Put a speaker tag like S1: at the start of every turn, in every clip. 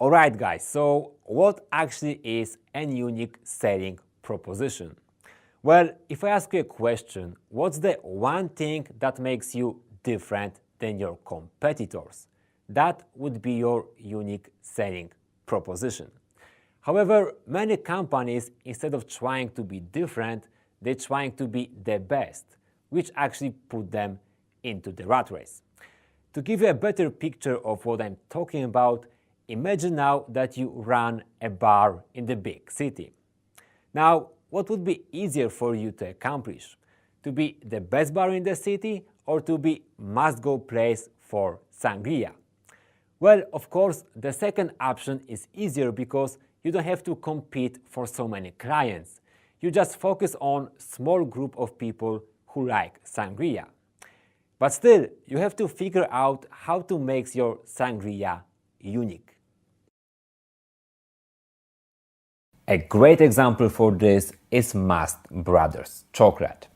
S1: Alright guys, so what actually is a unique selling proposition? Well, if I ask you a question, what's the one thing that makes you different than your competitors? That would be your unique selling proposition. However, many companies, instead of trying to be different, they're trying to be the best, which actually put them into the rat race. To give you a better picture of what I'm talking about, imagine now that you run a bar in the big city. Now, what would be easier for you to accomplish? To be the best bar in the city or to be must-go place for sangria? Well, of course, the second option is easier because you don't have to compete for so many clients. You just focus on a small group of people who like sangria. But still, you have to figure out how to make your sangria unique. A great example for this is Mast Brothers chocolate.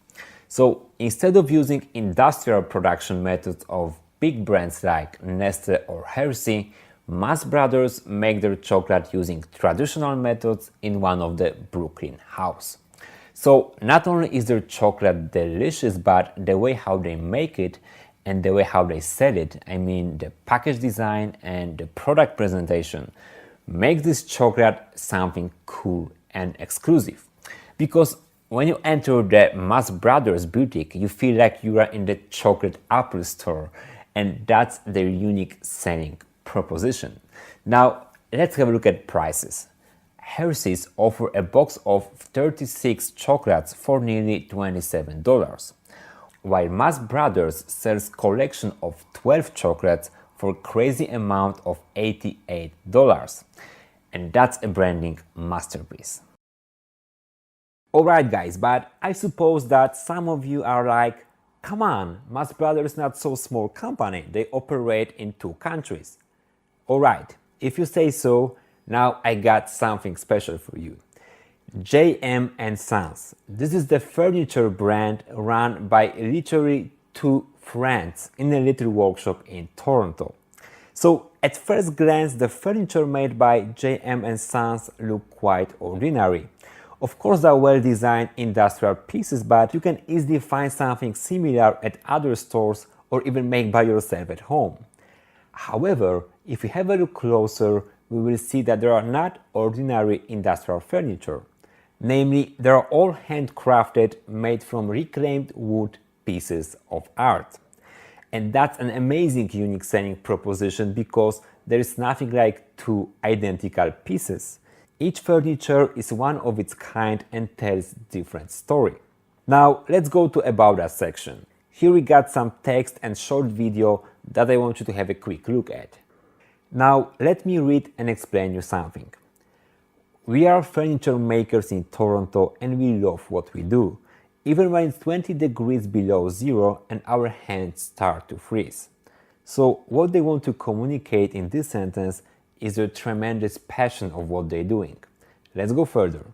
S1: So instead of using industrial production methods of big brands like Nestle or Hershey, Mast Brothers make their chocolate using traditional methods in one of the Brooklyn house. So not only is their chocolate delicious, but the way how they make it and the way how they sell it, I mean the package design and the product presentation, makes this chocolate something cool and exclusive. Because when you enter the Mast Brothers boutique, you feel like you are in the chocolate Apple store, and that's their unique selling proposition. Now, let's have a look at prices. Hershey's offer a box of 36 chocolates for nearly $27, while Mast Brothers sells collection of 12 chocolates for a crazy amount of $88. And that's a branding masterpiece. Alright guys, but I suppose that some of you are like, come on, Mast Brothers is not so small company, they operate in 2 countries. Alright, if you say so, now I got something special for you. JM and Sons. This is the furniture brand run by literally 2 friends in a little workshop in Toronto. So at first glance, the furniture made by JM and Sons look quite ordinary. Of course, they are well-designed industrial pieces, but you can easily find something similar at other stores or even make by yourself at home. However, if you have a look closer, we will see that they are not ordinary industrial furniture. Namely, they are all handcrafted, made from reclaimed wood pieces of art. And that's an amazing unique selling proposition because there is nothing like 2 identical pieces. Each furniture is one of its kind and tells different story. Now let's go to About Us section. Here we got some text and short video that I want you to have a quick look at. Now let me read and explain you something. We are furniture makers in Toronto and we love what we do, even when it's 20 degrees below zero and our hands start to freeze. So what they want to communicate in this sentence is their tremendous passion of what they're doing. Let's go further.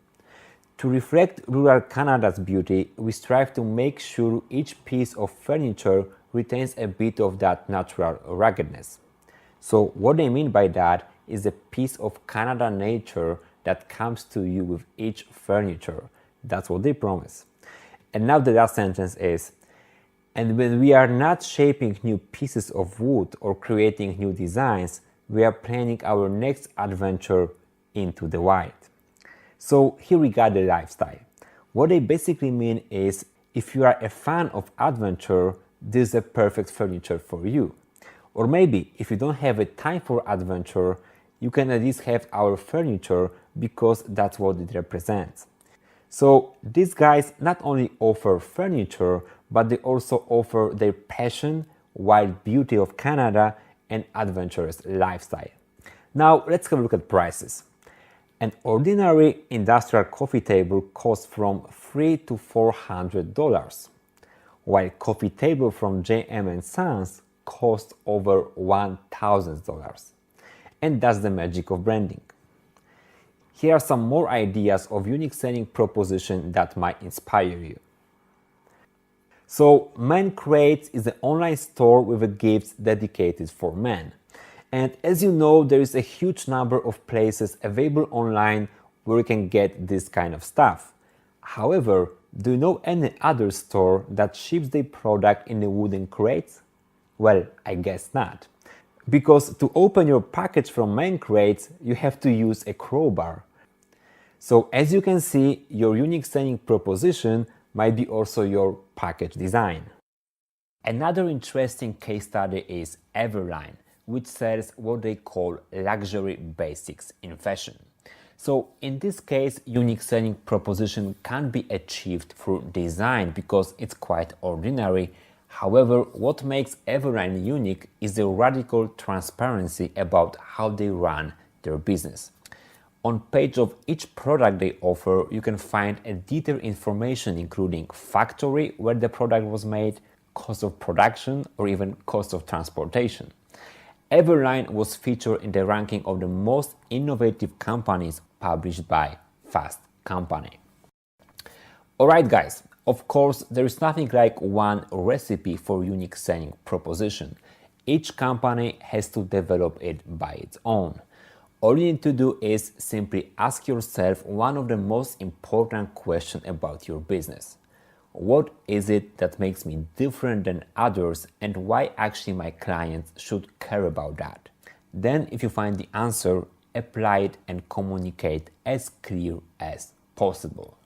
S1: To reflect rural Canada's beauty, we strive to make sure each piece of furniture retains a bit of that natural ruggedness. So what they mean by that is a piece of Canada nature that comes to you with each furniture. That's what they promise. And now the last sentence is, and when we are not shaping new pieces of wood or creating new designs, we are planning our next adventure into the wild. So here we got the lifestyle. What they basically mean is, if you are a fan of adventure, this is a perfect furniture for you. Or maybe if you don't have a time for adventure, you can at least have our furniture because that's what it represents. So these guys not only offer furniture, but they also offer their passion, wild beauty of Canada, and adventurous lifestyle. Now let's have a look at prices. An ordinary industrial coffee table costs from $300 to $400, while coffee table from JM and Sons cost over $1,000. And that's the magic of branding. Here are some more ideas of unique selling proposition that might inspire you. So Men Crates is an online store with gifts dedicated for men. And as you know, there is a huge number of places available online where you can get this kind of stuff. However, do you know any other store that ships their product in a wooden crates? Well, I guess not. Because to open your package from main crates, you have to use a crowbar. So as you can see, your unique selling proposition might be also your package design. Another interesting case study is Everline, which sells what they call luxury basics in fashion. So in this case, unique selling proposition can be achieved through design because it's quite ordinary. However, what makes Everline unique is the radical transparency about how they run their business. On page of each product they offer, you can find a detailed information including factory where the product was made, cost of production, or even cost of transportation. Everline was featured in the ranking of the most innovative companies published by Fast Company. Alright guys, of course there is nothing like one recipe for unique selling proposition. Each company has to develop it by its own. All you need to do is simply ask yourself one of the most important questions about your business. What is it that makes me different than others and why actually my clients should care about that? Then if you find the answer, apply it and communicate as clear as possible.